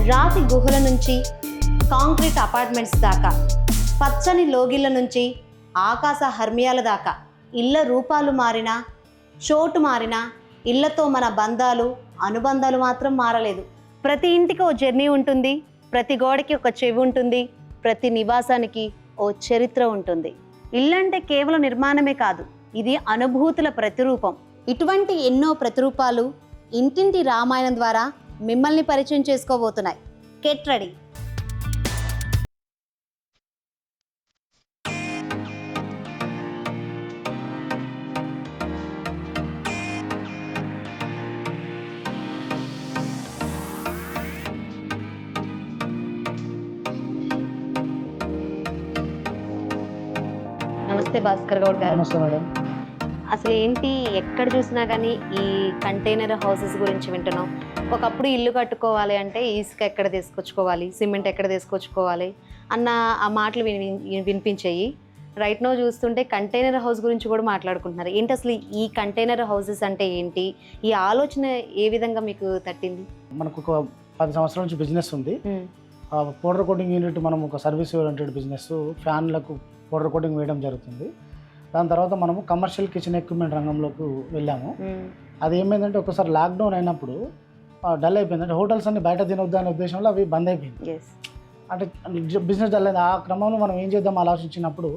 రాతి గుహల నుంచి కాంక్రీట్ అపార్ట్మెంట్స్ దాకా, పచ్చని లోగిళ్ళ నుంచి ఆకాశ హర్మియాల దాకా, ఇళ్ళ రూపాలు మారినా, చోటు మారినా, ఇళ్లతో మన బంధాలు అనుబంధాలు మాత్రం మారలేదు. ప్రతి ఇంటికి ఓ జర్నీ ఉంటుంది, ప్రతి గోడకి ఒక చెవి ఉంటుంది, ప్రతి నివాసానికి ఓ చరిత్ర ఉంటుంది. ఇల్లంటే కేవలం నిర్మాణమే కాదు, ఇది అనుభూతుల ప్రతిరూపం. ఇటువంటి ఎన్నో ప్రతిరూపాలు ఇంటింటి రామాయణం ద్వారా మిమ్మల్ని పరిచయం చేసుకోబోతున్నాయి. Get ready. నమస్తే భాస్కర్ గౌడ్ గారు. నమస్తే మేడం. అసలు ఏంటి, ఎక్కడ చూసినా కానీ ఈ కంటైనర్ హౌసెస్ గురించి వింటున్నాం. ఒకప్పుడు ఇల్లు కట్టుకోవాలి అంటే ఇసుక ఎక్కడ తీసుకొచ్చుకోవాలి, సిమెంట్ ఎక్కడ తీసుకొచ్చుకోవాలి అన్న ఆ మాటలు వినిపించాయి. రైట్ నో చూస్తుంటే కంటైనర్ హౌస్ గురించి కూడా మాట్లాడుకుంటున్నారు. ఏంటి అసలు ఈ కంటైనర్ హౌసెస్ అంటే ఏంటి, ఈ ఆలోచన ఏ విధంగా మీకు తట్టింది? మనకు ఒక 10 సంవత్సరాల నుంచి బిజినెస్ ఉంది. పౌడర్ కోటింగ్ యూనిట్, మనం ఒక సర్వీస్ ఓరియంటెడ్ బిజినెస్, ఫ్యాన్లకు పౌడర్ కోటింగ్ వేయడం జరుగుతుంది. దాని తర్వాత మనము కమర్షియల్ కిచెన్ ఎక్విప్మెంట్ రంగంలోకి వెళ్ళాము. అది ఏమైందంటే ఒకసారి లాక్డౌన్ అయినప్పుడు డల్ అయిపోయింది. అంటే హోటల్స్ అన్ని బయట తినొద్దు అనే ఉద్దేశంలో అవి బంద్ అయిపోయింది. అంటే బిజినెస్ డల్ అయింది. ఆ క్రమంలో మనం ఏం చేద్దాం ఆలోచించినప్పుడు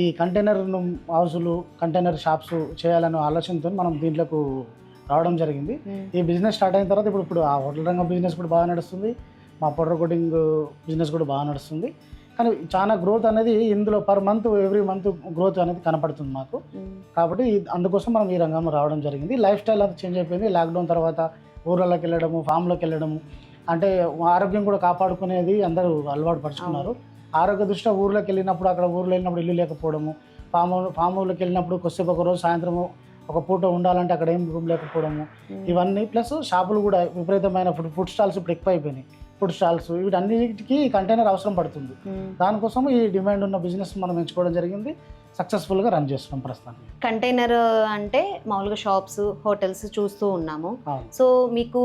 ఈ కంటైనర్ హౌసులు, కంటైనర్ షాప్స్ చేయాలనే ఆలోచనతో మనం దీంట్లోకి రావడం జరిగింది. ఈ బిజినెస్ స్టార్ట్ అయిన తర్వాత ఇప్పుడు ఆ హోటల్ రంగం బిజినెస్ కూడా బాగా నడుస్తుంది, మా పౌడర్ కోటింగ్ బిజినెస్ కూడా బాగా నడుస్తుంది. కానీ చాలా గ్రోత్ అనేది ఇందులో per month, every month growth అనేది కనపడుతుంది మాకు. కాబట్టి అందుకోసం మనం ఈ రంగంలో రావడం జరిగింది. లైఫ్ స్టైల్ అంతా చేంజ్ అయిపోయింది. లాక్డౌన్ తర్వాత ఊర్లలోకి వెళ్ళడము, ఫామ్లోకి వెళ్ళడము, అంటే ఆరోగ్యం కూడా కాపాడుకునేది అందరూ అలవాటు పరుచుకున్నారు. ఆరోగ్య దృష్ట్యా ఊర్లోకి వెళ్ళినప్పుడు, అక్కడ ఊర్లో వెళ్ళినప్పుడు ఇల్లు లేకపోవడము, ఫామ్ ఊర్లోకి వెళ్ళినప్పుడు కొద్దిసేపు ఒక రోజు సాయంత్రము ఒక పూట ఉండాలంటే అక్కడ ఏం రూమ్ లేకపోవడము, ఇవన్నీ ప్లస్ షాపులు కూడా విపరీతమైన ఫుడ్ స్టాల్స్ ఇప్పుడు ఎక్కువ అయిపోయినాయి. ఫుడ్ స్టాల్స్ వీటన్నిటికీ కంటైనర్ అవసరం పడుతుంది. దానికోసం ఈ డిమాండ్ ఉన్న బిజినెస్ మనం ఎంచుకోవడం జరిగింది. సక్సెస్ఫుల్గా రన్ చేస్తున్నాం ప్రస్తుతానికి. కంటైనర్ అంటే మామూలుగా షాప్స్, హోటల్స్ చూస్తూ ఉన్నాము. సో మీకు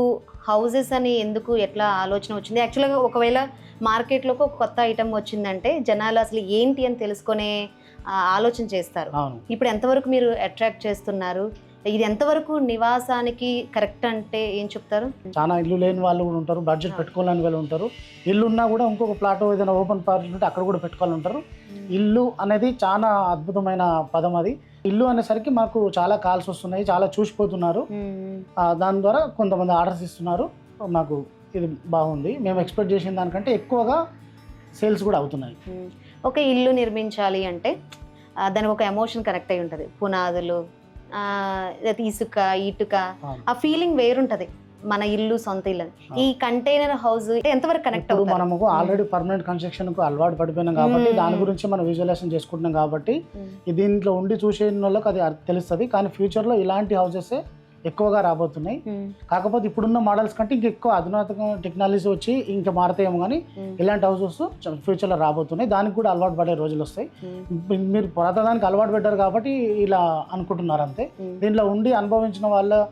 హౌసెస్ అని ఎందుకు, ఎట్లా ఆలోచన వచ్చింది? యాక్చువల్గా ఒకవేళ మార్కెట్లోకి ఒక కొత్త ఐటమ్ వచ్చిందంటే జనాలు అసలు ఏంటి అని తెలుసుకునే ఆలోచన చేస్తారు. ఇప్పుడు ఎంతవరకు మీరు అట్రాక్ట్ చేస్తున్నారు? ఇది ఎంతవరకు నివాసానికి కరెక్ట్ అంటే ఏం చెప్తారు? చాలా ఇల్లు లేని వాళ్ళు కూడా ఉంటారు, బడ్జెట్ పెట్టుకోలేని వాళ్ళు ఉంటారు. ఇల్లు ఉన్నా కూడా ఇంకొక ప్లాట్ ఏదైనా ఓపెన్ ప్లాట్ ఉంటే అక్కడ కూడా పెట్టుకోవాలి ఉంటారు. ఇల్లు అనేది చాలా అద్భుతమైన పదం. అది ఇల్లు అనేసరికి మాకు చాలా కాల్స్ వస్తున్నాయి, చాలా చూసిపోతున్నారు. దాని ద్వారా కొంతమంది ఆర్డర్స్ ఇస్తున్నారు. మాకు ఇది బాగుంది. మేము ఎక్స్పెక్ట్ చేసిన దానికంటే ఎక్కువగా సేల్స్ కూడా అవుతున్నాయి. ఒక ఇల్లు నిర్మించాలి అంటే దానికి ఒక ఎమోషన్ కనెక్ట్ అయి ఉంటుంది. పునాదులు, ఇసుక, ఇటుక, ఆ ఫీలింగ్ వేరుంటది. మన ఇల్లు, సొంత ఇల్లు. ఈ కంటైనర్ హౌస్ ఎంతవరకు కనెక్ట్ అవుతుంది? మనము ఆల్రెడీ పర్మనెంట్ కన్స్ట్రక్షన్ కు అలవాటు పడిపోయినాం కాబట్టి దాని గురించి మనం విజువలైజేషన్ చేసుకుంటున్నాం కాబట్టి దీంట్లో ఉండి చూసే వాళ్ళకి అది తెలుస్తుంది. కానీ ఫ్యూచర్ లో ఇలాంటి హౌసెస్ ఎక్కువగా రాబోతున్నాయి. కాకపోతే ఇప్పుడున్న మోడల్స్ కంటే ఇంకెక్కువ అధునాతన టెక్నాలజీ వచ్చి ఇంకా మారుతాయేమో, కానీ ఇలాంటి హౌసెస్ ఫ్యూచర్ లో రాబోతున్నాయి. దానికి కూడా అలవాటు పడే రోజులు వస్తాయి. మీరు పురాతనానికి అలవాటు పడ్డారు కాబట్టి ఇలా అనుకుంటున్నారు అంతే. దీంట్లో ఉండి అనుభవించిన వాళ్ళ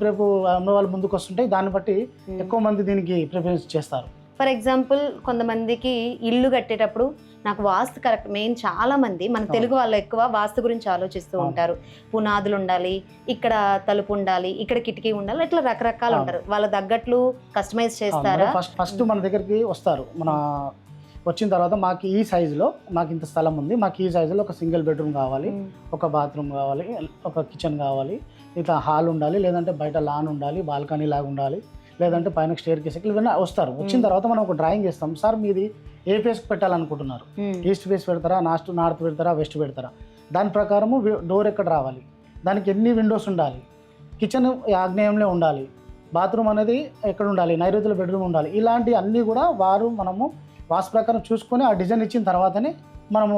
రేపు ఉన్న వాళ్ళు ముందుకు వస్తుంటాయి. దాన్ని బట్టి ఎక్కువ మంది దీనికి ప్రిఫరెన్స్ చేస్తారు. ఫర్ ఎగ్జాంపుల్, కొంతమందికి ఇల్లు కట్టేటప్పుడు నాకు వాస్తు కరెక్ట్, మెయిన్ చాలా మంది మన తెలుగు వాళ్ళు ఎక్కువ వాస్తు గురించి ఆలోచిస్తూ ఉంటారు. పునాదులు ఉండాలి, ఇక్కడ తలుపు ఉండాలి, ఇక్కడ కిటికీ ఉండాలి, ఇట్లా రకరకాలు ఉంటారు. వాళ్ళ తగ్గట్లు కస్టమైజ్ చేస్తారా? ఫస్ట్ మన దగ్గరికి వస్తారు. వచ్చిన తర్వాత మాకు ఈ సైజులో, మాకు ఇంత స్థలం ఉంది, మాకు ఈ సైజులో ఒక సింగిల్ బెడ్రూమ్ కావాలి, ఒక బాత్రూమ్ కావాలి, ఒక కిచెన్ కావాలి, ఇట్లా హాల్ ఉండాలి, లేదంటే బయట లాన్ ఉండాలి, బాల్కనీ లాగా ఉండాలి, లేదంటే పైన స్టేర్ కేస్, ఇవన్నీ వస్తారు. వచ్చిన తర్వాత మనం ఒక డ్రాయింగ్ చేస్తాం. సార్ మీది ఏ ఫేస్కి పెట్టాలనుకుంటున్నారు? ఈస్ట్ ఫేస్ పెడతారా, నార్త్ పెడతారా, వెస్ట్ పెడతారా? దాని ప్రకారము డోర్ ఎక్కడ రావాలి, దానికి ఎన్ని విండోస్ ఉండాలి, కిచెన్ ఆగ్నేయంలో ఉండాలి, బాత్రూమ్ అనేది ఎక్కడ ఉండాలి, నైరుతిలో బెడ్రూమ్ ఉండాలి. ఇలాంటి అన్నీ కూడా మనము వాస్తు ప్రకారం చూసుకొని ఆ డిజైన్ ఇచ్చిన తర్వాతనే మనము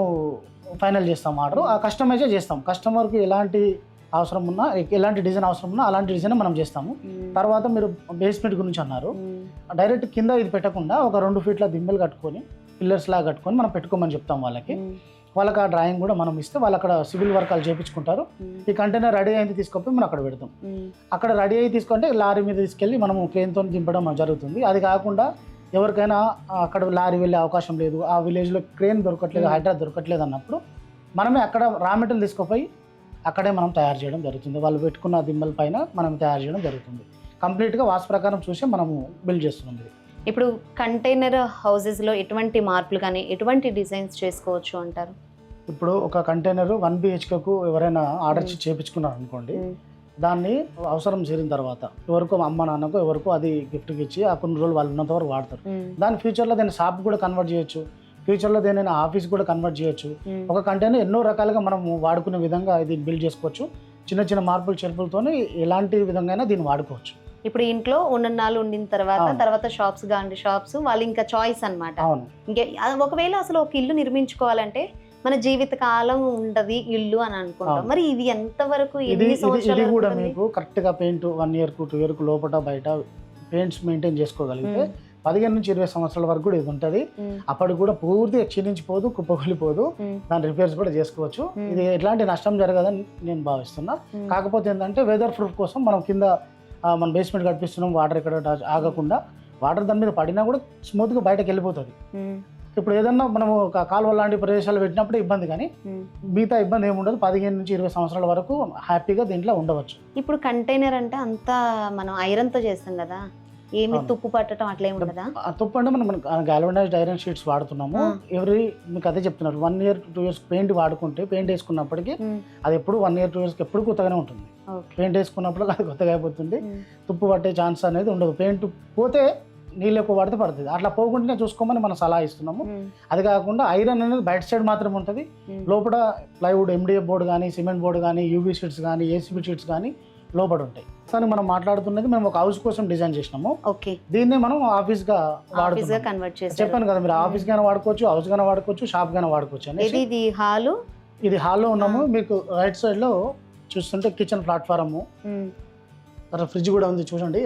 ఫైనల్ చేస్తాం ఆర్డర్. ఆ కస్టమైజే చేస్తాం. కస్టమర్కి ఎలాంటి అవసరం ఉన్నా, ఎలాంటి డిజైన్ అవసరం ఉన్నా అలాంటి డిజైన్ మనం చేస్తాము. తర్వాత మీరు బేస్మెంట్ గురించి అన్నారు. డైరెక్ట్ కింద ఇది పెట్టకుండా ఒక 2 ఫీట్ల దిమ్మలు కట్టుకొని, పిల్లర్స్ లాగా కట్టుకొని మనం పెట్టుకోమని చెప్తాం వాళ్ళకి. వాళ్ళకి ఆ డ్రాయింగ్ కూడా మనం ఇస్తే వాళ్ళు అక్కడ సివిల్ వర్కాలు చేయించుకుంటారు. ఈ కంటైనర్ రెడీ అయింది తీసుకొని మనం అక్కడ పెడతాం. అక్కడ రెడీ అయ్యి తీసుకుంటే లారీ మీద తీసుకెళ్ళి మనం క్రేన్తో దింపడం జరుగుతుంది. అది కాకుండా ఎవరికైనా అక్కడ లారీ వెళ్ళే అవకాశం లేదు, ఆ విలేజ్లో క్రేన్ దొరకట్లేదు, హైడ్రా దొరకట్లేదు అన్నప్పుడు మనమే అక్కడ రా మెటీరియల్ తీసుకుపోయి అక్కడే మనం తయారు చేయడం జరుగుతుంది. వాళ్ళు పెట్టుకున్న దిమ్మల పైన మనం తయారు చేయడం జరుగుతుంది. కంప్లీట్గా వాస్తు ప్రకారం చూసి మనము బిల్డ్ చేస్తున్నాం. ఇది ఇప్పుడు కంటైనర్ హౌసెస్లో ఎటువంటి మార్పులు కానీ ఎటువంటి డిజైన్స్ చేసుకోవచ్చు అంటారు? ఇప్పుడు ఒక కంటైనర్ 1 BHKకు ఎవరైనా ఆర్డర్ చేయించుకున్నారు అనుకోండి, దాన్ని అవసరం చేరిన తర్వాత ఎవరికో అమ్మ నాన్నకో ఎవరికో అది గిఫ్ట్కి ఇచ్చి ఆ కొన్ని రోజులు వాళ్ళు ఉన్నంత వరకు వాడతారు. దాని ఫ్యూచర్లో దాన్ని షాప్ కూడా కన్వర్ట్ చేయొచ్చు, ఫ్యూచర్లో దేనైనా ఆఫీస్ కూడా కన్వర్ట్ చేయొచ్చు. ఒక కంటైనర్ ఎన్నో రకాలుగా మనం వాడుకునే విధంగా ఇది బిల్డ్ చేసుకోవచ్చు. చిన్న చిన్న మార్పులు చేర్పులతో ఎలాంటి విధంగా దీన్ని వాడుకోవచ్చు. ఇప్పుడు ఇంట్లో ఉన్నన్నాళ్ళు ఉండిన తర్వాత షాప్స్ కానీ షాప్స్ వాళ్ళు ఇంకా చాయిస్ అన్నమాట. అవును. ఇంకా ఒకవేళ అసలు ఒక ఇల్లు నిర్మించుకోవాలంటే మన జీవిత కాలం ఉంటది ఇల్లు అని అనుకుంటాం. మరి ఇది ఎంత వరకు ఇది కూడా మీకు కరెక్ట్గా పెయింట్ 1 year 2 year లోపల బయట పెయింట్స్ మెయింటైన్ చేసుకోగలిగితే 15 నుంచి 20 సంవత్సరాల వరకు కూడా ఇది ఉంటుంది. అప్పటికి కూడా పూర్తిగా క్షీణించిపోదు, కుప్పకూలిపోదు. దాని రిపేర్స్ కూడా చేసుకోవచ్చు. ఇది ఎట్లాంటి నష్టం జరగదని నేను భావిస్తున్నా. కాకపోతే ఏంటంటే వెదర్ ప్రూఫ్ కోసం మనం కింద మన బేస్మెంట్ కట్టిస్తున్నాం, వాటర్ ఎక్కడ ఆగకుండా, వాటర్ దాని మీద పడినా కూడా స్మూత్గా బయటకు వెళ్ళిపోతుంది. ఇప్పుడు ఏదన్నా మనము కాలువ లాంటి ప్రదేశాలు పెట్టినప్పుడు ఇబ్బంది, కానీ మిగతా ఇబ్బంది ఏమి ఉండదు. 15 నుంచి 20 సంవత్సరాల వరకు హ్యాపీగా దీంట్లో ఉండవచ్చు. ఇప్పుడు కంటైనర్ అంటే అంతా మనం ఐరన్తో చేస్తాం కదా, ఏమి తుప్పు పట్టడం అట్లా ఏమి ఉండదా? తుప్పు అంటే మనం గాల్వనైజ్డ్ ఐరన్ షీట్స్ వాడుతున్నాము. మీకు అదే చెప్తున్నారు, 1 year 2 years పెయింట్ వాడుకుంటే పెయింట్ వేసుకున్నప్పటికీ అది ఎప్పుడు 1 year 2 years ఎప్పుడు కొత్తగానే ఉంటుంది. పెయింట్ వేసుకున్నప్పుడు అది కొత్తగా అయిపోతుంది. తుప్పు పట్టే ఛాన్స్ అనేది ఉండదు. పెయింట్ పోతే నీళ్ళు ఎక్కువ పడితే పడుతుంది. అట్లా పోకుండా చూసుకోమని మనం సలహా ఇస్తున్నాము. అది కాకుండా ఐరన్ అనేది బయట సైడ్ మాత్రమే ఉంటుంది. లోపల ప్లైవుడ్, MDF బోర్డు కానీ, సిమెంట్ బోర్డు కానీ, UV షీట్స్ కానీ, ACB షీట్స్ కానీ లోపల ఉంటాయి. కానీ మనం మాట్లాడుతున్నది మేము ఒక హౌస్ కోసం డిజైన్ చేసినాము. దీన్నే మనం ఆఫీస్ గా కన్వర్ట్ చేసి చెప్పాను కదా, మీరు ఆఫీస్ గానే వాడుకోవచ్చు, హౌస్ గానే వాడుకోవచ్చు, షాప్ గానే వాడుకోవచ్చు అని. ఇది హాల్లో ఉన్నాము. మీకు రైట్ సైడ్ లో చూస్తుంటే కిచెన్ ప్లాట్ఫారము, తర్వాత ఫ్రిడ్జ్ కూడా ఉంది చూడండి.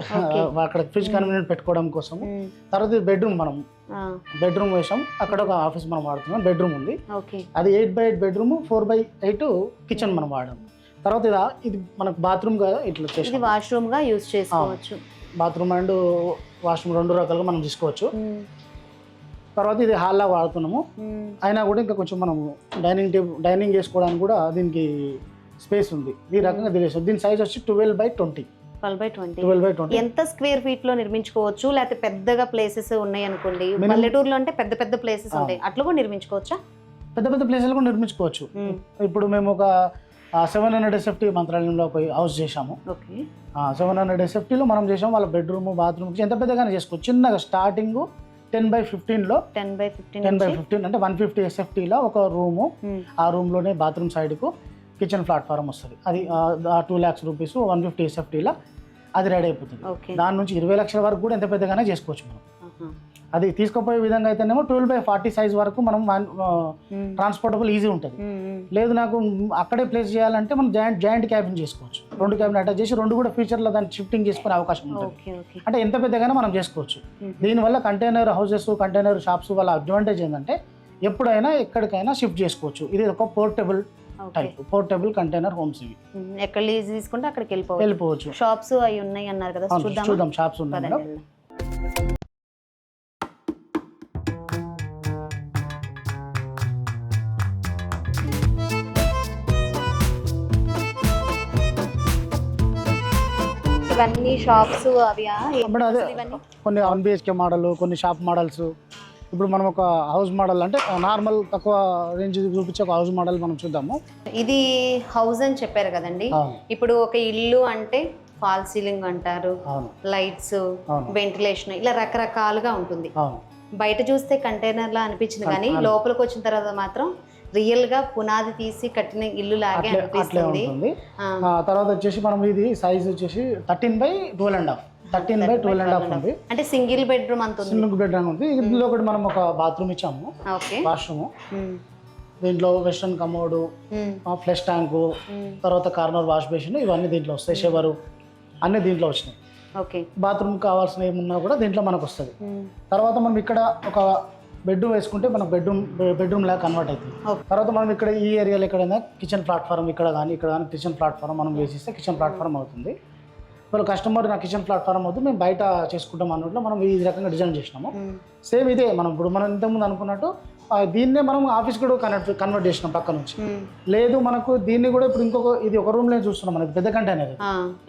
అక్కడ ఫ్రిడ్జ్ కన్వీనియంట్ పెట్టుకోవడం కోసం. తర్వాత బెడ్రూమ్, మనం బెడ్రూమ్ వేసాం. అక్కడ ఒక ఆఫీస్ మనం వాడుతున్నాం. బెడ్రూమ్ ఉంది, అది 8x8 బెడ్రూమ్, 4x8 కిచెన్ మనం వాడాము. తర్వాత ఇది మనకు బాత్రూమ్ గా ఇట్లా చేసి వాష్రూమ్ గా యూజ్ చేసుకోవచ్చు. బాత్రూమ్ అండ్ వాష్రూమ్ 2 రకాలుగా మనం తీసుకోవచ్చు. తర్వాత ఇది హాల్లా వాడుతున్నాము. అయినా కూడా ఇంకా కొంచెం మనము డైనింగ్ చేసుకోవడానికి కూడా దీనికి స్పేస్ ఉంది. ఈ రకంగా దిగేసాం. దీని సైజ్ వచ్చి 12x20. ఎంత స్క్వేర్ ఫీట్ లో నిర్మించుకోవచ్చు? లేకపోతే పెద్దగా ప్లేసెస్ ఉన్నాయి అనుకోండి, పల్లెటూరులో అంటే పెద్ద పెద్ద ప్లేసెస్ ఉంటాయి, అట్లా కూడా నిర్మించుకోవచ్చా? పెద్ద పెద్ద ప్లేసెస్ కూడా నిర్మించుకోవచ్చు. ఇప్పుడు మేము ఒక 700 SFT మంత్రాలయంలో పోయి హౌస్ చేసాము. 700 SFTలో మనం చేసాము. వాళ్ళ బెడ్రూమ్, బాత్రూమ్ ఎంత పెద్దగానే చేసుకోవచ్చు. చిన్నగా స్టార్టింగ్ 10x15లో 10x15 అంటే 150 SFTలో ఒక రూము. ఆ రూమ్ లోనే బాత్రూమ్ సైడ్ కు కిచెన్ ప్లాట్ఫారం వస్తుంది. అది 2 lakhs rupees 150 SFTలో అది రెడీ అయిపోతుంది. దాని నుంచి 20 లక్షల వరకు కూడా ఎంత పెద్దగానే చేసుకోవచ్చు మనం. అది తీసుకుపోయే విధంగా అయితేనేమో 12x40 సైజ్ వరకు మనం ట్రాన్స్పోర్టబుల్ ఈజీ ఉంటుంది. లేదు నాకు అక్కడే ప్లేస్ చేయాలంటే మనం జాయింట్ క్యాబిన్ చేసుకోవచ్చు. 2 క్యాబిన్ అటాచ్ చేసి 2 కూడా ఫ్యూచర్లో దాన్ని షిఫ్టింగ్ చేసుకునే అవకాశం ఉంటుంది. అంటే ఎంత పెద్దగానే మనం చేసుకోవచ్చు. దీనివల్ల కంటైనర్ హౌసెస్, కంటైనర్ షాప్స్ వల్ల అడ్వాంటేజ్ ఏంటంటే ఎప్పుడైనా ఎక్కడికైనా షిఫ్ట్ చేసుకోవచ్చు. ఇది ఒక portable type, portable container homes. ఇవి ఎక్కడ లీజ్ తీసుకుంటే అక్కడికి వెళ్ళిపోవచ్చు. షాప్స్ అవి ఉన్నాయి అన్నారు కదా, చూద్దాం. షాప్స్ ఉన్నాయి మేడం. ఇవన్నీ షాప్స్ అవి కొన్ని 1 BHK మోడల్, కొన్ని షాప్ మోడల్స్. ఇప్పుడు మనం ఒక హౌస్ మోడల్ అంటే నార్మల్ తక్కువ రేంజ్ చూపించే ఒక హౌస్ మోడల్ మనం చూద్దాము. ఇది హౌస్ అని చెప్పారు కదండి. ఇప్పుడు ఒక ఇల్లు అంటే ఫాల్ సీలింగ్ అంటారు, లైట్స్, వెంటిలేషన్, ఇలా రకరకాలుగా ఉంటుంది. బయట చూస్తే కంటైనర్ లా అనిపించింది, కానీ లోపలికి వచ్చిన తర్వాత మాత్రం రియల్ గా పునాది తీసి కట్టిన ఇల్లు లాగే అనిపిస్తుంది. తర్వాత వచ్చేసి మనం ఇది సైజ్ వచ్చేసి 13x12.5 ఉంది. అంటే సింగిల్ బెడ్రూమ్ అంత ఉంది. సింగిల్ బెడ్రూమ్ ఉంది. ఇందులో ఒకటి మనం ఒక బాత్రూమ్ ఇచ్చాము, వాష్రూమ్. దీంట్లో వెస్టర్న్ కమోడ్, ఫ్లష్ ట్యాంకు, తర్వాత కార్నర్ వాష్ బేసిన్, ఇవన్నీ దీంట్లో వస్తాయి. షవరు అన్ని దీంట్లో వచ్చినాయి. బాత్రూమ్ కావాల్సిన ఏమున్నా కూడా దీంట్లో మనకు వస్తుంది. తర్వాత మనం ఇక్కడ ఒక బెడ్రూమ్ వేసుకుంటే మనకు బెడ్రూమ్ లాగా కన్వర్ట్ అవుతుంది. తర్వాత మనం ఇక్కడ ఈ ఏరియాలో ఎక్కడైనా కిచెన్ ప్లాట్ఫారం ఇక్కడ కానీ కిచెన్ ప్లాట్ఫారం మనం వేసిస్తే కిచెన్ ప్లాట్ఫారం అవుతుంది. వాళ్ళు కస్టమర్ నా కిచెన్ ప్లాట్ఫామ్ వద్దు మేము బయట చేసుకుంటాం అన్నట్లు మనం ఈ రకంగా డిజైన్ చేసినాము. సేమ్ ఇదే మనం ఇప్పుడు మనం ఇంతకుముందు అనుకున్నట్టు దీన్నే మనం ఆఫీస్ కూడా కన్వర్ట్ చేసినాం పక్క నుంచి. లేదు మనకు దీన్ని కూడా ఇప్పుడు ఇంకొక ఇది ఒక రూమ్ లో చూస్తున్నాం. మనకి పెద్ద కంటైనర్,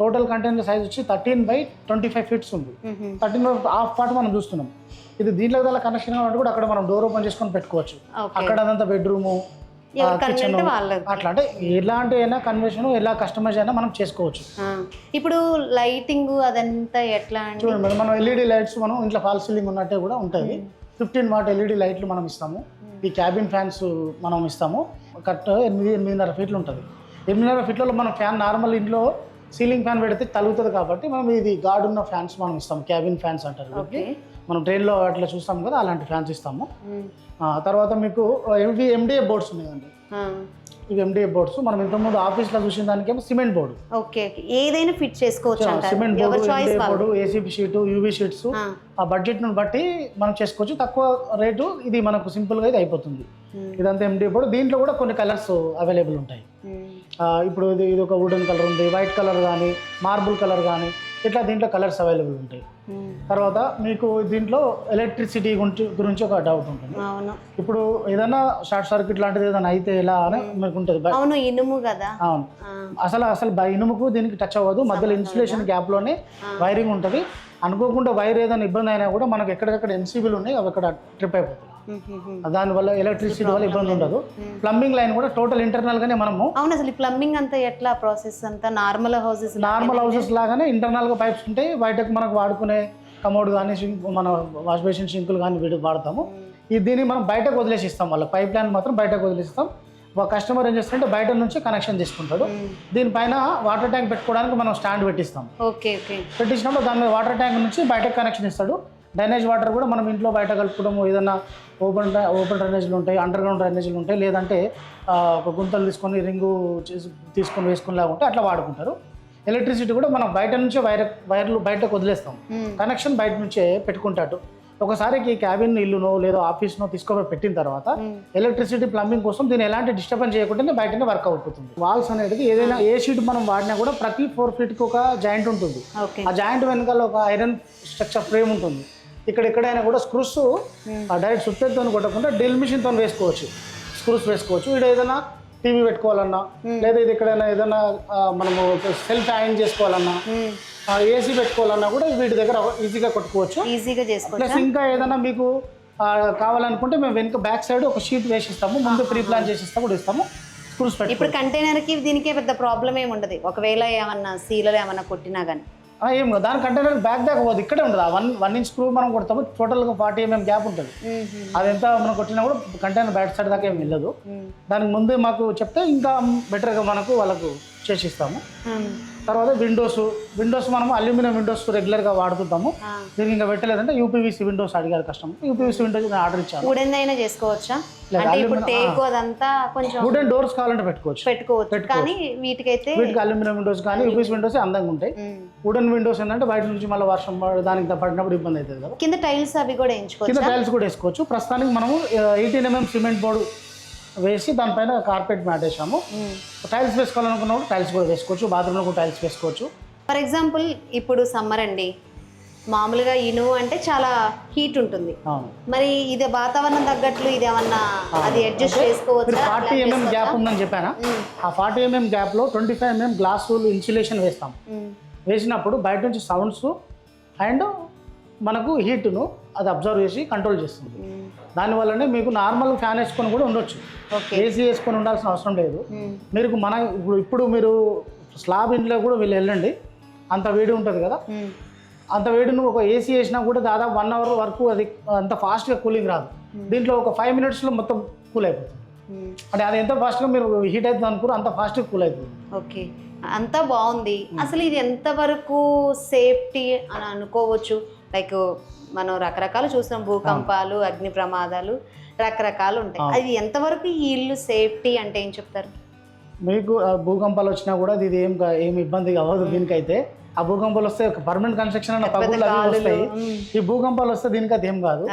టోటల్ కంటైనర్ సైజ్ వచ్చి 13/25 ఫీట్స్ ఉంది. 13.5 పార్ట్ మనం చూస్తున్నాం. ఇది దీంట్లో గల కనెక్షన్ కాబట్టి కూడా అక్కడ మనం డోర్ ఓపెన్ చేసుకొని పెట్టుకోవచ్చు. అక్కడ అదంతా బెడ్రూము, కిచెన్ అట్లా అంటే ఎలాంటి అయినా కన్వర్షన్ ఎలా కస్టమైజ్ అయినా మనం చేసుకోవచ్చు. ఇప్పుడు లైటింగ్ అదంతా ఎట్లా చూడండి, మనం ఎల్ఈడి లైట్స్ మనం ఇంట్లో ఫాల్ సీలింగ్ ఉన్నట్టే కూడా ఉంటుంది. 15 వాట్ ఎల్ఈడి లైట్లు మనం ఇస్తాము. ఈ క్యాబిన్ ఫ్యాన్స్ మనం ఇస్తాము. కరెక్ట్ 8.5 ఫీట్లు ఉంటుంది. 8.5 ఫీట్లలో మనం ఫ్యాన్ నార్మల్ ఇంట్లో సీలింగ్ ఫ్యాన్ పెడితే తలుగుతుంది కాబట్టి మనం ఇది గార్డ్ ఉన్న ఫ్యాన్స్ మనం ఇస్తాము. క్యాబిన్ ఫ్యాన్స్ అంటారు. మనం ట్రైన్లో అట్లా చూస్తాం కదా, అలాంటి ఫ్యాన్స్ ఇస్తాము. తర్వాత మీకు ఎండిఏ బోర్డ్స్ ఉన్నాయండి. ఇవి ఎండిఏ బోర్డ్స్ మనం ఇంతకుముందు ఆఫీస్లో చూసిన దానికేమో సిమెంట్ బోర్డు. ఏదైనా ఫిట్ చేసుకోవచ్చు. Cement board, MDA board, ACB sheet, UV sheets ఆ బడ్జెట్ను బట్టి మనం చేసుకోవచ్చు. తక్కువ రేటు ఇది మనకు సింపుల్గా ఇది అయిపోతుంది. ఇదంతా ఎండిఏ బోర్డు. దీంట్లో కూడా కొన్ని కలర్స్ అవైలబుల్ ఉంటాయి. ఇప్పుడు ఇది ఒక వుడెన్ కలర్ ఉంది, వైట్ కలర్ కానీ మార్బుల్ కలర్ కానీ ఇట్లా దీంట్లో కలర్స్ అవైలబుల్ ఉంటాయి. తర్వాత మీకు దీంట్లో ఎలక్ట్రిసిటీ గురించి ఒక డౌట్ ఉంటుంది. ఇప్పుడు ఏదైనా షార్ట్ సర్క్యూట్ లాంటిది ఏదైనా అయితే ఎలా అని మీకు ఉంటుంది. ఇనుము కదా. అవును, అసలు ఇనుముకు దీనికి టచ్ అవ్వదు. మధ్యలో ఇన్సులేషన్ గ్యాప్ లోనే వైరింగ్ ఉంటుంది. అనుకోకుండా వైర్ ఏదైనా ఇబ్బంది అయినా కూడా మనకు ఎక్కడెక్కడ ఎన్సీబీలు ఉన్నాయి అవి అక్కడ ట్రిప్ అయిపోతాయి. దానివల్ల ఎలక్ట్రిసిటీ వల్ల ఇబ్బంది ఉండదు. ప్లంబింగ్ లైన్ కూడా టోటల్ ఇంటర్నల్ గానే మనము. అవును, అసలు ప్లంబింగ్ అంతా ఎట్లా ప్రాసెస్ అంతా నార్మల్ హౌసెస్ లాగానే ఇంటర్నల్ గా పైప్స్ ఉంటాయి. బయటకు మనకు వాడుకునే కమోడ్ కానీ మన వాష్ బేసిన్ సింకులు కానీ వీటికి వాడతాము. దీన్ని మనం బయటకు వదిలేసిస్తాం. వాళ్ళ పైప్ లైన్ మాత్రం బయటకు వదిలేసిస్తాం. ఒక కస్టమర్ ఏం చేస్తారంటే బయట నుంచి కనెక్షన్ తీసుకుంటాడు. దీనిపైన వాటర్ ట్యాంక్ పెట్టుకోవడానికి మనం స్టాండ్ పెట్టిస్తాం. పెట్టించినప్పుడు దాని మీద వాటర్ ట్యాంక్ నుంచి బయటకు కనెక్షన్ ఇస్తాడు. డ్రైనేజ్ వాటర్ కూడా మనం ఇంట్లో బయట కలుపుకోవడము, ఏదైనా ఓపెన్ డ్రైనేజీలు ఉంటాయి, అండర్ గ్రౌండ్ డ్రైనేజీలు ఉంటాయి, లేదంటే ఒక గుంతలు తీసుకొని రింగు తీసుకొని వేసుకునేలాగా ఉంటే అట్లా వాడుకుంటారు. ఎలక్ట్రిసిటీ కూడా మనం బయట నుంచే వైర్లు బయటకు వదిలేస్తాం. కనెక్షన్ బయట నుంచే పెట్టుకుంటాడు. ఒకసారి ఈ క్యాబిన్ ఇల్లునో లేదా ఆఫీస్నో తీసుకొని పెట్టిన తర్వాత ఎలక్ట్రిసిటీ ప్లంబింగ్ కోసం దీన్ని ఎలాంటి డిస్టర్బెన్స్ చేయకుండానే బయటనే వర్క్ అవుతుంది. వాల్స్ అనేది ఏదైనా ఏ షీట్ మనం వాడినా కూడా ప్రతి 4 ఫీట్కి ఒక జాయింట్ ఉంటుంది. ఆ జాయింట్ వెనకాల ఒక ఐరన్ స్ట్రక్చర్ ఫ్రేమ్ ఉంటుంది. ఎక్కడైనా కూడా స్క్రూస్ డైరెక్ట్ సుత్తెతో కొట్టకుండా డ్రిల్ మిషన్తో వేసుకోవచ్చు, స్క్రూస్ వేసుకోవచ్చు. ఇక్కడ ఏదైనా టీవీ పెట్టుకోవాలన్నా లేదా ఇది ఎక్కడైనా ఏదైనా మనము సెల్ఫ్ హ్యాంగ్ చేసుకోవాలన్నా, ఏసీ పెట్టుకోవాలన్నా కూడా వీటి దగ్గర ఈజీగా కొట్టుకోవచ్చు, ఈజీగా చేసుకోవచ్చు. ప్లస్ ఇంకా ఏదైనా మీకు కావాలనుకుంటే మేము వెనుక బ్యాక్ సైడ్ ఒక షీట్ వేసిస్తాము, ముందు ప్రీ ప్లాన్ చేసిస్తాము కూడా ఇస్తాము. స్క్రూస్ పెట్టి ఇప్పుడు కంటైనర్కి దీనికే పెద్ద ప్రాబ్లం ఏమి ఉండదు. ఒకవేళ ఏమన్నా సీలలు ఏమన్నా కొట్టినా కానీ ఏం కదా, దాని కంటైనర్ బ్యాక్ దాకా పోదు, ఇక్కడే ఉంటుంది. 1 ఇంచ్ స్క్రూ మనం కొడతాము, టోటల్గా 40 mm గ్యాప్ ఉంటుంది. అది ఎంత మనం కొట్టినా కూడా కంటైనర్ బ్యాక్ సైడ్ దాకా ఏమి వెళ్ళదు. దానికి ముందే మాకు చెప్తే ఇంకా బెటర్గా మనకు వాళ్ళకు చేసిస్తాము. తర్వాత విండోస్ మనము అల్యూమినియం విండోస్ రెగ్యులర్గా వాడుతుంటాము. దీనికి ఇంకా పెట్టలేదంటే యూపీవీసీ విండోస్ అడిగారు కస్టమర్. యూపీవీసీ విండోస్ ఆర్డర్ ఇచ్చాను. వుడెన్ చేసుకోవచ్చా? వుడెన్ డోర్స్ కావాలంటే పెట్టుకోవచ్చు. కానీ వీటికి అల్యూమినియం విండోస్ కానీ యూపీవీసీ విండోస్ అందంగా ఉంటాయి. వుడెన్ విండోస్ ఏంటంటే బయట నుంచి మళ్ళీ వర్షం దానికి పడినప్పుడు ఇబ్బంది అవుతుంది కదా. కింద టైల్స్ అవి కూడా వేసుకోవచ్చు. ప్రస్తుతానికి మనము 18 mm సిమెంట్ బోర్డు వేసి దానిపైన కార్పెట్ మ్యాట్ వేసాము. టైల్స్ వేసుకోవాలనుకున్నప్పుడు టైల్స్ కూడా వేసుకోవచ్చు, బాత్రూంలో కూడా టైల్స్ వేసుకోవచ్చు. ఫర్ ఎగ్జాంపుల్ ఇప్పుడు సమ్మర్ అండి, మామూలుగా ఇనుము అంటే చాలా హీట్ ఉంటుంది. మరి ఇది వాతావరణం తగ్గట్లు ఇది ఏమన్నా అది అడ్జస్ట్ చేసుకోవచ్చు. 40 mm గ్యాప్ ఉందని చెప్పానా, ఆ 40 mm గ్యాప్లో 25 mm గ్లాస్ ఇన్సులేషన్ వేస్తాం. వేసినప్పుడు బయట నుంచి సౌండ్స్ అండ్ మనకు హీట్ను అది అబ్జర్వ్ చేసి కంట్రోల్ చేస్తుంది. దానివల్లనే మీకు నార్మల్ ఫ్యాన్ వేసుకొని కూడా ఉండొచ్చు, ఏసీ వేసుకొని ఉండాల్సిన అవసరం లేదు. మీరు ఇప్పుడు మీరు స్లాబ్ ఇంట్లో కూడా వీళ్ళు వెళ్ళండి, అంత వేడి ఉంటుంది కదా, అంత వేడిని ఒక ఏసీ వేసినా కూడా దాదాపు 1 hour వరకు అది అంత ఫాస్ట్గా కూలింగ్ రాదు. దీంట్లో ఒక 5 minutesలో మొత్తం కూల్ అయిపోతుంది. అంటే అది ఎంత ఫాస్ట్గా మీరు హీట్ అవుతుంది అనుకోరు, అంత ఫాస్ట్గా కూల్ అవుతుంది. ఓకే, అంతా బాగుంది. అసలు ఇది ఎంతవరకు సేఫ్టీ అని అనుకోవచ్చు? లైక్ మనం రకరకాలు చూస్తున్నాం, భూకంపాలు, అగ్ని ప్రమాదాలు రకరకాలు ఉంటాయి. అది ఎంతవరకు ఈ ఇల్లు సేఫ్టీ అంటే ఏం చెప్తారు? మీకు భూకంపాలు వచ్చినా కూడా ఇది ఏం ఇబ్బంది అవ్వదు. దీనికైతే ఆ భూకంపాలు వస్తే పర్మనెంట్ కన్స్ట్రక్షన్ అన్న పగులు వస్తాయి. ఈ భూకంపాలు వస్తే దీనికి అది ఏం కాదు.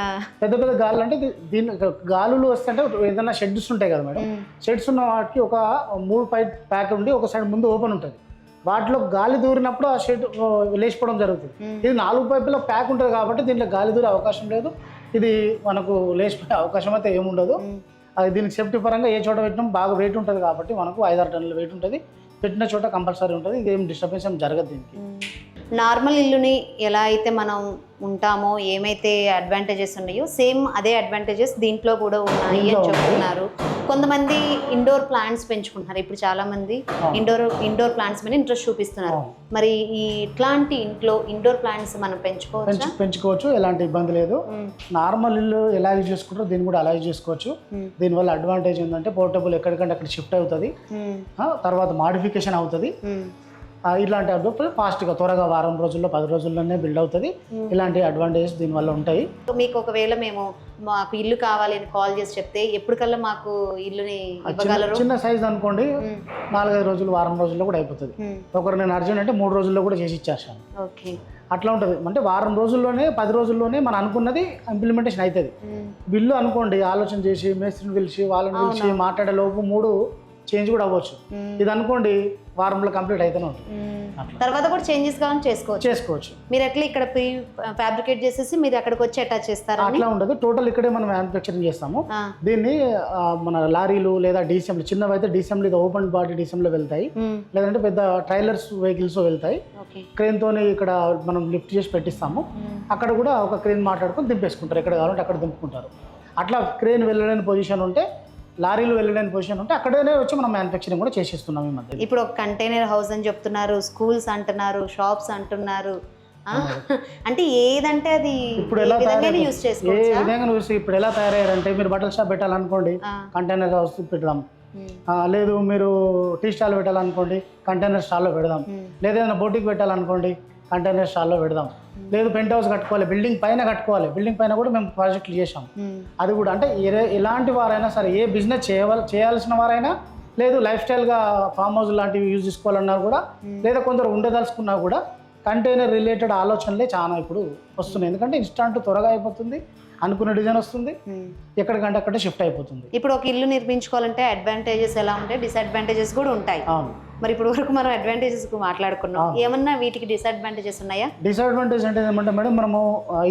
పెద్ద పెద్ద గాలులు అంటే దీని గాలులు వస్తే అంటే ఏదైనా షెడ్స్ ఉంటాయి కదా మేడం, షెడ్స్ ఉన్న వాటికి ఒక 3 పైప్ ప్యాక్ ఉండి ఒక సైడ్ ముందు ఓపెన్ ఉంటుంది. వాటిలో గాలి దూరినప్పుడు ఆ షెడ్ లేచిపోవడం జరుగుతుంది. ఇది 4 పైపుల ప్యాక్ ఉంటుంది కాబట్టి దీంట్లో గాలి దూరే అవకాశం లేదు, ఇది మనకు లేచిపోయే అవకాశం అయితే ఏముండదు. అది దీనికి సేఫ్టీ పరంగా ఏ చోట పెట్టినా బాగా వెయిట్ ఉంటుంది కాబట్టి మనకు 5-6 టన్నుల వెయిట్ ఉంటుంది, పెట్టిన చోట కంపల్సరీ ఉంటుంది, ఇది ఏం డిస్టర్బెన్స్ ఏం జరగదు దీనికి. నార్మల్ ఇల్లుని ఎలా అయితే మనం ఉంటామో ఏమైతే అడ్వాంటేజెస్ ఉన్నాయో సేమ్ అదే అడ్వాంటేజెస్ దీంట్లో కూడా ఉన్నాయి అని చెప్తున్నారు. కొంతమంది ఇండోర్ ప్లాంట్స్ పెంచుకుంటున్నారు, ఇప్పుడు చాలా మంది ఇండోర్ ప్లాంట్స్ మీద ఇంట్రెస్ట్ చూపిస్తున్నారు. మరి ఈ ఇట్లాంటి ఇండోర్ ప్లాంట్స్ మనం పెంచుకోవచ్చు, ఎలాంటి ఇబ్బంది లేదు. నార్మల్ ఇల్లు ఎలా యూజ్ చేసుకుంటారో దీన్ని కూడా అలా యూజ్ చేసుకోవచ్చు. దీనివల్ల అడ్వాంటేజ్ ఏంటంటే పోర్టబుల్ ఎక్కడికంటే అక్కడ షిఫ్ట్ అవుతుంది, తర్వాత మాడిఫికేషన్ అవుతుంది. ఇలాంటి అడ్వాంటేజ్ ఫాస్ట్గా త్వరగా వారం రోజుల్లో 10 రోజుల్లోనే బిల్డ్ అవుతుంది. ఇలాంటి అడ్వాంటేజెస్ దీనివల్ల ఉంటాయి. మీకు ఒకవేళ మాకు ఇల్లు కావాలి అని కాల్ చేసి చెప్తే ఎప్పటికల్లా మాకు ఇల్లుని ఇవ్వగలరు? చిన్న సైజ్ అనుకోండి 4-5 రోజులు వారం రోజుల్లో కూడా అయిపోతుంది. ఒకరు నేను అర్జెంట్ అంటే 3 రోజుల్లో కూడా చేసి ఇచ్చేస్తాను. ఓకే, అట్లా ఉంటుంది. అంటే వారం రోజుల్లోనే 10 రోజుల్లోనే మనం అనుకున్నది ఇంప్లిమెంటేషన్ అవుతుంది. బిల్లు అనుకోండి ఆలోచన చేసి మేస్త్రిని పిలిచి వాళ్ళని పిలిచి మాట్లాడే లోపు 3 చేంజ్ కూడా అవ్వచ్చు. ఇది అనుకోండి వారంలో కంప్లీట్ అయితేనే ఉంటుంది. తర్వాత కూడా చేంజెస్ కావాలని చేసుకోవచ్చు. మీరు ఎట్లా ఇక్కడ ప్రీ ఫ్యాబ్రికేట్ చేసేసి మీరు అక్కడికి వచ్చి అటాచ్ చేస్తారు? అట్లా ఉండదు, టోటల్ ఇక్కడే మనం మ్యానుఫ్యాక్చరింగ్ చేస్తాము. దీన్ని మన లారీలు లేదా డీసెంబ్లీ, చిన్నవైతే డీసెంబ్లీ ఓపెన్ బాడీ డీసెంబ్లీ వెళ్తాయి, లేదంటే పెద్ద ట్రైలర్స్ వెహికల్స్ వెళ్తాయి. క్రేన్ తోని ఇక్కడ మనం లిఫ్ట్ చేసి పెట్టిస్తాము. అక్కడ కూడా ఒక క్రేన్ మాట్లాడుకొని దింపేసుకుంటారు, ఎక్కడ కావాలంటే అక్కడ దింపుకుంటారు. అట్లా క్రేన్ వెళ్ళలేని పొజిషన్ ఉంటే, లారీలు వెళ్ళలేని పొజిషన్ ఉంటే అక్కడనే వచ్చి మనం మ్యానుఫ్యాక్చరింగ్ కూడా చేసేస్తున్నాం ఈ మధ్య. ఇప్పుడు ఒక కంటైనర్ హౌస్ అని చెప్తున్నారు, స్కూల్స్ అంటున్నారు, షాప్స్ అంటున్నారు. అంటే ఏదంటే అది ఇప్పుడు ఎలా యూస్ చేసుకోవచ్చు, ఏ విధంగా చూసి ఇప్పుడు ఎలా తయారయ్యారంటే మీరు బట్టల షాప్ పెట్టాలనుకోండి కంటైనర్ హౌస్ పెడదాం, లేదు మీరు టీ స్టాల్ పెట్టాలనుకోండి కంటైనర్ స్టాల్లో పెడదాం, లేదా ఏదైనా బోటిక్ పెట్టాలనుకోండి కంటైనర్ స్టాల్లో పెడదాం, లేదు పెంట్ హౌస్ కట్టుకోవాలి, బిల్డింగ్ పైన కట్టుకోవాలి, బిల్డింగ్ పైన కూడా మేము ప్రాజెక్టులు చేసాం. అది కూడా అంటే ఎలాంటి వారైనా సరే, ఏ బిజినెస్ చేయాల్సిన వారైనా, లేదు లైఫ్ స్టైల్గా ఫామ్ హౌస్ లాంటివి యూజ్ చేసుకోవాలన్నా కూడా, లేదా కొందరు ఉండదలుచుకున్నా కూడా కంటైనర్ రిలేటెడ్ ఆలోచనలే చాలా ఇప్పుడు వస్తున్నాయి. ఎందుకంటే ఇన్స్టాంట్ త్వరగా అయిపోతుంది, అనుకున్న డిజైన్ వస్తుంది, ఎక్కడికంటే అక్కడ షిఫ్ట్ అయిపోతుంది. ఇప్పుడు ఒక ఇల్లు నిర్మించుకోవాలంటే అడ్వాంటేజెస్ ఎలా ఉంటాయి, డిసడ్వాంటేజెస్ కూడా ఉంటాయి. అవును, మరి ఇప్పుడు వరకు మనం అడ్వాంటేజెస్ మాట్లాడుకున్నాం, ఏమన్నా వీటికి డిసడ్వాంటేజెస్ ఉన్నాయా? డిసడ్వాంటేజ్ అంటే ఏమంటే మేడం, మనము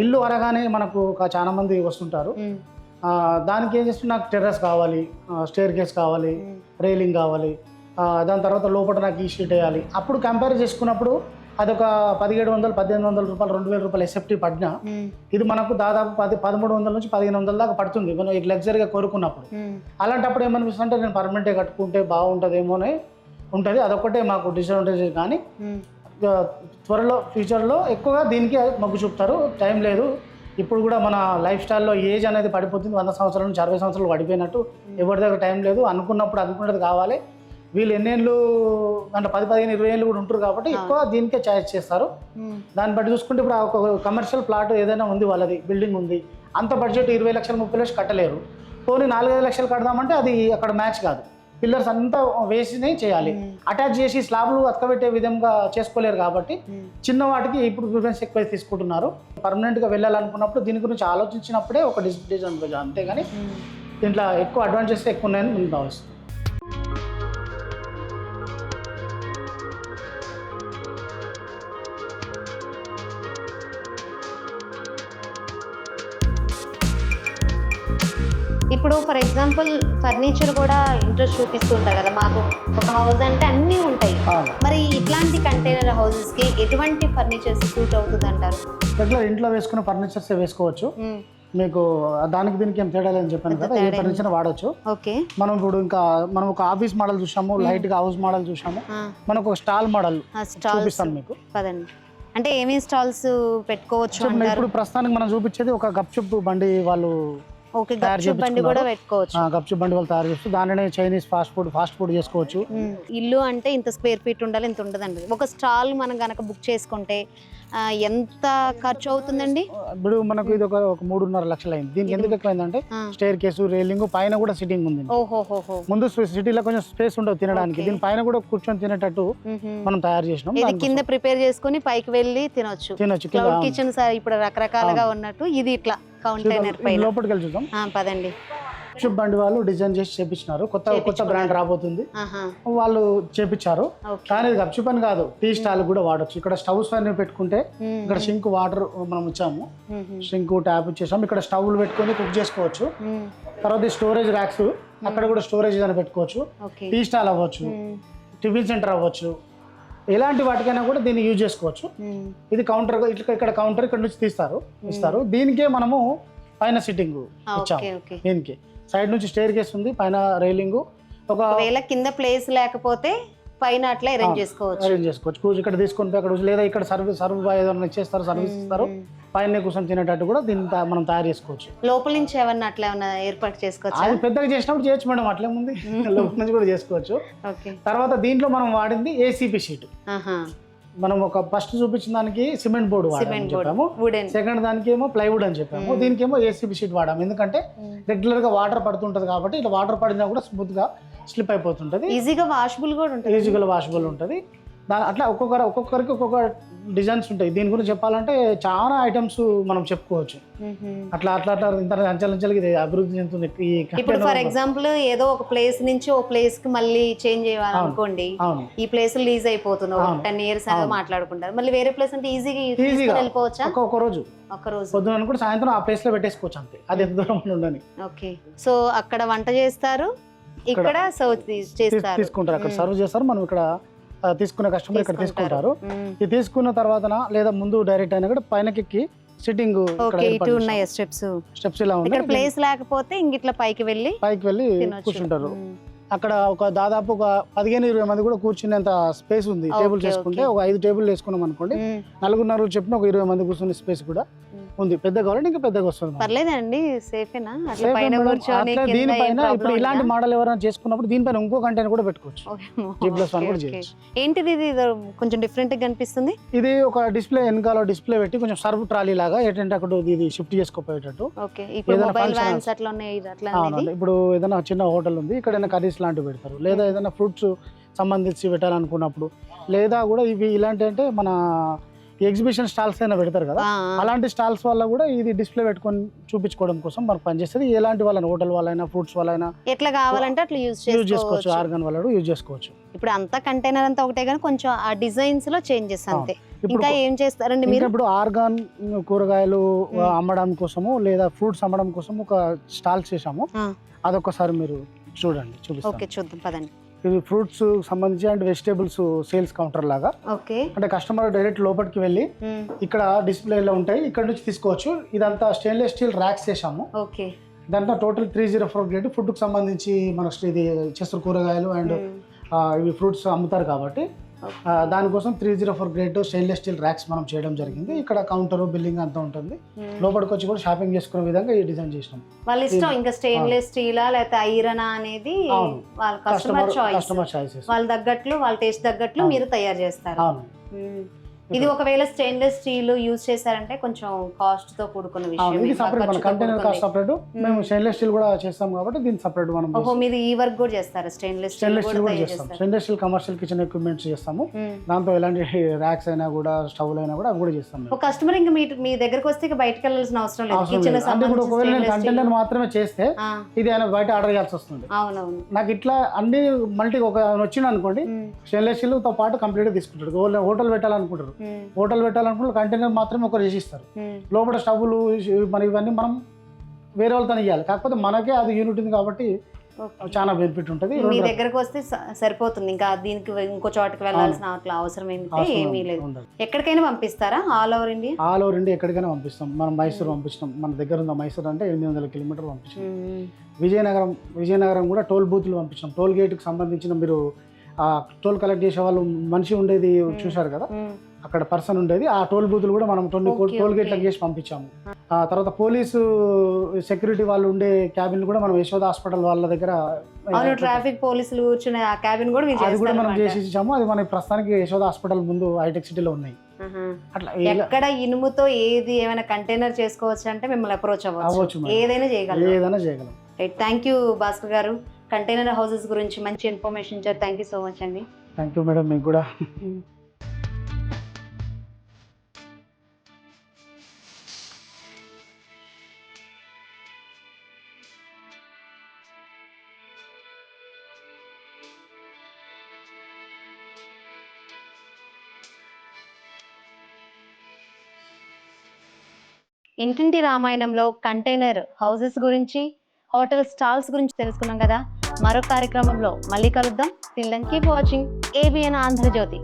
ఇల్లు అనగానే మనకు చాలా మంది వస్తుంటారు, దానికి ఏం చేస్తే నాకు టెర్రస్ కావాలి, స్టేర్ కేస్ కావాలి, రైలింగ్ కావాలి, దాని తర్వాత లోపల నాకు ఈ షీట్ వేయాలి. అప్పుడు కంపేర్ చేసుకున్నప్పుడు అదొక 1700-1800 రూపాయలు, 2000 రూపాయలు ఎస్ఎఫ్టీ పడినా ఇది మనకు దాదాపు 1300 నుంచి 1500 దాకా పడుతుంది మనం లగ్జరీగా కోరుకున్నప్పుడు. అలాంటప్పుడు ఏమనిపిస్తుంది అంటే నేను పర్మనెంట్గా కట్టుకుంటే బాగుంటుందేమో అని ఉంటుంది. అదొకటే మాకు డిసడ్వాంటేజ్. కానీ త్వరలో ఫ్యూచర్లో ఎక్కువగా దీనికి మొగ్గు చూపుతారు, టైం లేదు. ఇప్పుడు కూడా మన లైఫ్ స్టైల్లో ఏజ్ అనేది పడిపోతుంది, 100 సంవత్సరాల నుంచి 60 సంవత్సరాలు పడిపోయినట్టు. ఎవరి దగ్గర టైం లేదు, అనుకున్నది కావాలి. వీళ్ళు ఎన్నేళ్ళు అంటే 10-15-20 ఏళ్ళు కూడా ఉంటారు కాబట్టి ఎక్కువ దీనికే ఛాయిస్ చేస్తారు. దాన్ని బట్టి చూసుకుంటే ఇప్పుడు ఒక కమర్షియల్ ప్లాట్ ఏదైనా ఉంది, వాళ్ళది బిల్డింగ్ ఉంది, అంత బడ్జెట్ 20 లక్షలు 30 లక్షలు కట్టలేరు. పోనీ 4-5 లక్షలు కడదామంటే అది అక్కడ మ్యాచ్ కాదు. పిల్లర్స్ అంతా వేసినే చేయాలి, అటాచ్ చేసి స్లాబ్లు అతకబెట్టే విధంగా చేసుకోలేరు. కాబట్టి చిన్న వాటికి ఇప్పుడు ప్రిఫరెన్స్ ఎక్కువ తీసుకుంటున్నారు. పర్మనెంట్గా వెళ్ళాలనుకున్నప్పుడు దీని గురించి ఆలోచించినప్పుడే ఒక డిసడ్వాంటేజ్, అంతేగాని దీంట్లో ఎక్కువ అడ్వాంటేజెస్ ఎక్కువ ఉన్నాయని నేను భావిస్తున్నాను. ఇప్పుడు ఫర్ ఎగ్జాంపుల్ ఫర్నిచర్ కూడా ఇంట్రెస్ట్ చూపిస్తుంటారు కదా, మాకు ఒక హౌస్ అంటే అన్నీ ఉంటాయి. మరి ఇట్లాంటి కంటైనర్ హౌసెస్కి ఎటువంటి ఫర్నిచర్స్ సూట్ అవుతుంది అంటారు? రెగ్యులర్ ఇంట్లో వేసుకున్న ఫర్నిచర్స్ వేసుకోవచ్చు. మీకు దానికి దీనికి ఏం తేడా లేదని చెప్పాను కదా, ఏ ఫర్నిచర్ వాడచ్చు. మనం ఇప్పుడు ఇంకా మనం ఒక ఆఫీస్ మోడల్ చూసాము, లైట్ గా హౌస్ మోడల్ చూసాము, మనకు ఒక స్టాల్ మోడల్ చూపిస్తాను మీకు. అంటే ఏమేమి స్టాల్స్ పెట్టుకోవచ్చు? ఇప్పుడు ప్రస్తుతానికి మనం చూపించేది ఒక గప్చుప్ బండి వాళ్ళు గప్చుప్ బండి కూడా పెట్టుకోవచ్చు. గప్చుప్ బండి వాళ్ళు తయారు చేస్తూ దానినే చైనీస్ ఫాస్ట్ ఫుడ్ చేసుకోవచ్చు. ఇల్లు అంటే ఇంత స్క్వేర్ ఫీట్ ఉండాలి, ఇంత ఉండదండి. ఒక స్టాల్ మనం కనుక బుక్ చేసుకుంటే ఎంత ఖర్చు అవుతుందండి? ఇప్పుడు మనకు ఇది ఒక 3.5 లక్షలు అయింది. దీనికి ఎందుకు ఎక్కువైందంటే స్టేర్ కేసు, రైలింగ్, పైన కూడా సిట్టింగ్ ఉంది. ముందు సిటీలో కొంచెం స్పేస్ ఉండవు తినడానికి, దీని పైన కూడా కూర్చొని తినేటట్టు మనం తయారు చేసినాం. ఇది కింద ప్రిపేర్ చేసుకుని పైకి వెళ్ళి తినొచ్చు. క్లౌడ్ కిచెన్ ఇప్పుడు రకరకాలుగా ఉన్నట్టు ఇది ఇట్లా కౌంటైనర్ పైన. లోపలికి వెళ్ళి చూద్దాం పదండి. షిప్ బండి వాళ్ళు డిజైన్ చేసి చేపించినారు. కొత్త చేపించుకున్నారు. బ్రాండ్ రాబోతుంది, ఆహా. వాళ్ళు చేపించారు. ఓకే. కానీ ఇది గప్చిప్ అని కాదు, టీ స్టాల్ కూడా వాడచ్చు. ఇక్కడ స్టవ్స్ అన్ని పెట్టుకుంటే ఇక్కడ షింక్ వాటర్ మనం ఇచ్చాము, షింక్ ట్యాప్ ఇచ్చేసాము. ఇక్కడ స్టవ్లు పెట్టుకొని కుక్ చేసుకోవచ్చు. తర్వాత స్టోరేజ్ ర్యాక్స్, అక్కడ కూడా స్టోరేజ్ అని పెట్టుకోవచ్చు. ఓకే. టీ స్టాల్ అవ్వచ్చు, టిఫిన్ సెంటర్ అవ్వచ్చు, ఎలాంటి వాటికైనా కూడా దీన్ని యూజ్ చేసుకోవచ్చు. ఇది కౌంటర్, ఇక్కడ కౌంటర్ ఇక్కడ నుంచి ఇస్తారు. దీనికే మనము పైన సిట్టింగ్ ఇచ్చాము. దీనికి సైడ్ నుంచి స్టేర్ కేస్ ఉంది, పైన రైలింగ్. ఒకవేళ కింద ప్లేస్ లేకపోతే పైన అట్లా అరేంజ్ చేసుకోవచ్చు. ఇక్కడ తీసుకుంటే అక్కడ లేదా ఇక్కడ సర్వ్ బాయ్ ఏదైనా ఇచ్చేస్తారు, సర్వీస్ ఇస్తారు. పైన కూర్చొని తినేటట్టు కూడా దీన్ని మనం తయారు చేసుకోవచ్చు. లోపల నుంచి ఏమన్నా అట్లా ఏమన్నా ఏర్పాటు చేసుకోవచ్చు. అది పెద్దగా చేసినప్పుడు చేయొచ్చు మేడం, అట్లేముంది. లోపల నుంచి కూడా చేసుకోవచ్చు. తర్వాత దీంట్లో మనం వాడింది ఏసీపీ షీట్. మనం ఒక ఫస్ట్ చూపించిన దానికి సిమెంట్ బోర్డు వాడామని చెప్పాము, సెకండ్ దానికి ఏమో ప్లైవుడ్ అని చెప్పాము, దీనికేమో ఏసీబీ షీట్ వాడాము. ఎందుకంటే రెగ్యులర్ గా వాటర్ పడుతుంటది కాబట్టి ఇట్లా వాటర్ పడినా కూడా స్మూత్ గా స్లిప్ అయిపోతుంటది, ఈజీగా వాషబుల్ ఉంటుంది. అట్లా ఒక్కొక్కరికి ఒక్కొక్క డిజైన్స్ ఉంటాయి. దీని గురించి చెప్పాలంటే చాలా ఐటమ్స్ మనం చెప్పుకోవచ్చు. అట్లా ఇంత అంచెలంచెలకి ఇది అభివృద్ధి చెందుతుంది. ఇప్పుడు ఫర్ ఎగ్జాంపుల్ ఏదో ఒక ప్లేస్ నుంచి ఒక ప్లేస్ కి మళ్ళీ చేంజ్ చేయాలనుకోండి, ఈ ప్లేస్ లీజ్ అయిపోతుంది, 10 years అని మాట్లాడుకుంటారు. మళ్ళీ వేరే ప్లేస్ అంటే ఈజీగా వెళ్ళిపోవచ్చా? ఒక రోజు పొద్దున కూడా సాయంత్రం ఆ ప్లేస్ లో పెట్టేసుకోవచ్చు అంతే, అది ఎంత దూరం ఉండని. ఓకే. సో అక్కడ వంట చేస్తారు, ఇక్కడ సర్వ్ తీసుకుంటారు, అక్కడ సర్వ్ చేస్తారు. మనం ఇక్కడ తీసుకునే కస్టమర్ ఇక్కడ తీసుకుంటారు. ఇది తీసుకున్న తర్వాత లేదా ముందు డైరెక్ట్ అయినా కూడా పైనకి సిట్టింగ్ స్టెప్స్ ఇలా ఉంది. ప్లేస్ లేకపోతే ఇంగిట్లా పైకి వెళ్ళి కూర్చుంటారు. అక్కడ ఒక దాదాపు ఒక 15-20 మంది కూడా కూర్చునేంత స్పేస్ ఉంది. టేబుల్ చేసుకుంటే ఒక 5 టేబుల్ వేసుకున్నాం అనుకోండి, 4 చెప్పిన ఒక 20 మంది కూర్చునే స్పేస్ కూడా ఉంది. పెద్దగా కావాలంటే ఇంకా పెద్దగా వస్తుంది. పర్లేదండి, సేఫేనా? దీనిపైన ఇప్పుడు ఇలాంటి మోడల్ ఎవరైనా చేసుకున్నప్పుడు దీనిపైన ఇంకో కంటైనర్ కూడా పెట్టుకోవచ్చు. G+1 కూడా చేయొచ్చు. ఏంటిది, ఇది కొంచెం డిఫరెంట్ గా కనిపిస్తుంది. ఇది ఒక డిస్ప్లే, వెనకాల డిస్ప్లే పెట్టి కొంచెం సర్వ్ ట్రాలీ లాగా ఏంటంటే అక్కడ ఇది షిఫ్ట్ చేసుకోపోయేటట్టు. ఇప్పుడు ఏదైనా చిన్న హోటల్ ఉంది, ఇక్కడ కర్రీస్ లాంటివి పెడతారు, లేదా ఏదైనా ఫ్రూట్స్ సంబంధించి పెట్టాలనుకున్నప్పుడు, లేదా కూడా ఇవి ఇలాంటి అంటే మన ఎగ్జిబిషన్ స్టాల్స్ అయినా పెడతారు కదా, అలాంటి స్టాల్స్ వల్ల కూడా ఇది డిస్ప్లే పెట్టుకొని చూపించుకోవడం కోసం మనకు పనిచేస్తుంది. ఎలాంటి వాళ్ళైనా, హోటల్ వాళ్ళైనా, ఫ్రూట్స్ వాళ్ళైనా ఎట్లా కావాలంటే అట్లా యూజ్ చేసుకోవచ్చు. ఆర్గాన్ వాళ్ళు యూజ్ చేసుకోవచ్చు. ఇప్పుడు అంతా కంటైనర్ అంతా ఒకటే కానీ కొంచెం ఆ డిజైన్స్ లో చేంజెస్ అంతే. ఇంకా ఏం చేస్తారండి మీరు? ఇప్పుడు ఆర్గాన్ కూరగాయలు అమ్మడం కోసము లేదా ఫ్రూట్స్ అమ్మడం కోసం ఒక స్టాల్ చేసాము, అదొకసారి మీరు చూడండి, చూపిస్తాను. చూద్దాం పదండి. ఇది ఫ్రూట్స్ సంబంధించి అండ్ వెజిటేబుల్స్ సేల్స్ కౌంటర్ లాగా. అంటే కస్టమర్ డైరెక్ట్ లోపలికి వెళ్ళి ఇక్కడ డిస్ప్లేలో ఉంటాయి, ఇక్కడ నుంచి తీసుకోవచ్చు. ఇదంతా స్టెయిన్లెస్ స్టీల్ ర్యాక్స్ చేసాము. దాంట్లో టోటల్ 304 గ్రేడ్ ఫుడ్ కు సంబంధించి మనకు ఇది చేస్తారు, కూరగాయలు అండ్ ఇవి ఫ్రూట్స్ అమ్ముతారు కాబట్టి దానికోసం 304 గ్రేడ్ స్టెయిన్లెస్ స్టీల్ ర్యాక్స్ మనం చేయడం జరిగింది. ఇక్కడ కౌంటర్, బిల్లింగ్ అంతా ఉంటుంది. లోపలికి వచ్చి కూడా షాపింగ్ చేసుకునే విధంగా ఈ డిజైన్ చేసినాం. వాళ్ళ ఇష్టం, ఇంకా స్టెయిన్లెస్ స్టీలా లేకపోతే ఐరన్ అనేది వాళ్ళ కస్టమర్ చాయిస్. వాళ్ళ తగ్గట్లు, వాళ్ళ టేస్ట్ తగ్గట్లు మీరు తయారు చేస్తారు. ఇది ఒకవేళ స్టెయిన్లెస్ స్టీల్ యూజ్ చేశారంటే కొంచెం కాస్ట్ తో కూడుకున్న విషయం. ఇది సెపరేట్, మన కంటైనర్ కాస్ట్ సెపరేట్, మేము స్టెయిన్లెస్ స్టీల్ కూడా చేస్తాం కాబట్టి దీని సెపరేట్ మనం. మీరు ఈ వర్క్ కూడా చేస్తారా? స్టెయిన్లెస్ స్టీల్ కూడా చేస్తాం. Stainless steel commercial kitchen equipments చేస్తాము. దాంతో ఎలాంటి ర్యాక్స్ అయినా కూడా, స్టవ్ అయినా కూడా అవి కూడా చేస్తాం. ఒక కస్టమర్ ఇంకా మీ దగ్గరకు వస్తే బయటకు వెళ్ళాల్సిన అవసరం లేదు. కిచెన్ ఒకవేళ నేను కంటైనర్ మాత్రమే చేస్తే ఇది ఆయన బయట ఆర్డర్ చేయాల్సి వస్తుంది. అవునవును. నాకు ఇట్లా అన్ని మల్టీ ఒక వచ్చింది అనుకోండి, స్టెయిన్లెస్ స్టీల్ తో పాటు కంప్లీట్ గా తీసుకుంటాడు. హోటల్ పెట్టాలనుకుంటారు, హోటల్ పెట్టాలనుకుంటే కంటైనర్ మాత్రమే ఒకరు చేసిస్తారు. లోపల స్టవ్లు మరి ఇవన్నీ మనం వేరే వాళ్ళతో ఇవ్వాలి. కాకపోతే మనకే అది యూనిట్ ఉంది కాబట్టి చాలా బెనిఫిట్ ఉంటుంది. మీ దగ్గరకు వస్తే సరిపోతుంది, ఇంకా దీనికి ఇంకో చోటకి వెళ్ళాల్సిన అట్లా అవసరం ఏమీ లేదు. ఎక్కడికైనా పంపిస్తారా? ఆల్ ఓవర్ ఇండియా ఎక్కడికైనా పంపిస్తాం. మనం మైసూర్ పంపించాం, మన దగ్గర ఉన్న మైసూర్ అంటే 800 కిలోమీటర్లు పంపించాం. విజయనగరం కూడా టోల్ బూత్లు పంపించాం. టోల్ గేట్ కి సంబంధించిన మీరు టోల్ కలెక్ట్ చేసే వాళ్ళు మనిషి ఉండేది చూశారు కదా, అక్కడ పర్సన్ ఉండేది. ఆ టోల్ బూతులు కూడా మనం టోల్ గేట్లకు చేసి పంపించాము. ఆ తర్వాత పోలీసు సెక్యూరిటీ వాళ్ళు ఉండే క్యాబిన్ కూడా మనం యశోద హాస్పిటల్ వాళ్ళ దగ్గర, ట్రాఫిక్ పోలీసులు కూర్చునే ఆ క్యాబిన్ కూడా అది కూడా మనం చేసి ఇచ్చాము. అది మన ప్రస్తుతానికి యశోద హాస్పిటల్ ముందు హైటెక్ సిటీలో ఉన్నాయి. అట్లా ఎక్కడ ఇనుముతో ఏది ఏమైనా కంటైనర్ చేసుకోవచ్చు అంటే మిమ్మల్ని అప్రోచ్ అవ్వచ్చు, ఏదైనా చేయగలం. థ్యాంక్ యూ భాస్కర్ గారు. కంటైనర్ హౌసెస్ గురించి మంచి ఇన్ఫర్మేషన్ ఇచ్చారు. థ్యాంక్ యూ సో మచ్ అండి. థ్యాంక్ యూ మేడం, మీకు కూడా. ఇంటింటి రామాయణంలో కంటైనర్ హౌసెస్ గురించి, హోటల్ స్టాల్స్ గురించి తెలుసుకున్నాం కదా. మరో కార్యక్రమంలో మళ్ళీ కలుద్దాం. Till then keep watching ABN Andhra Jyothi.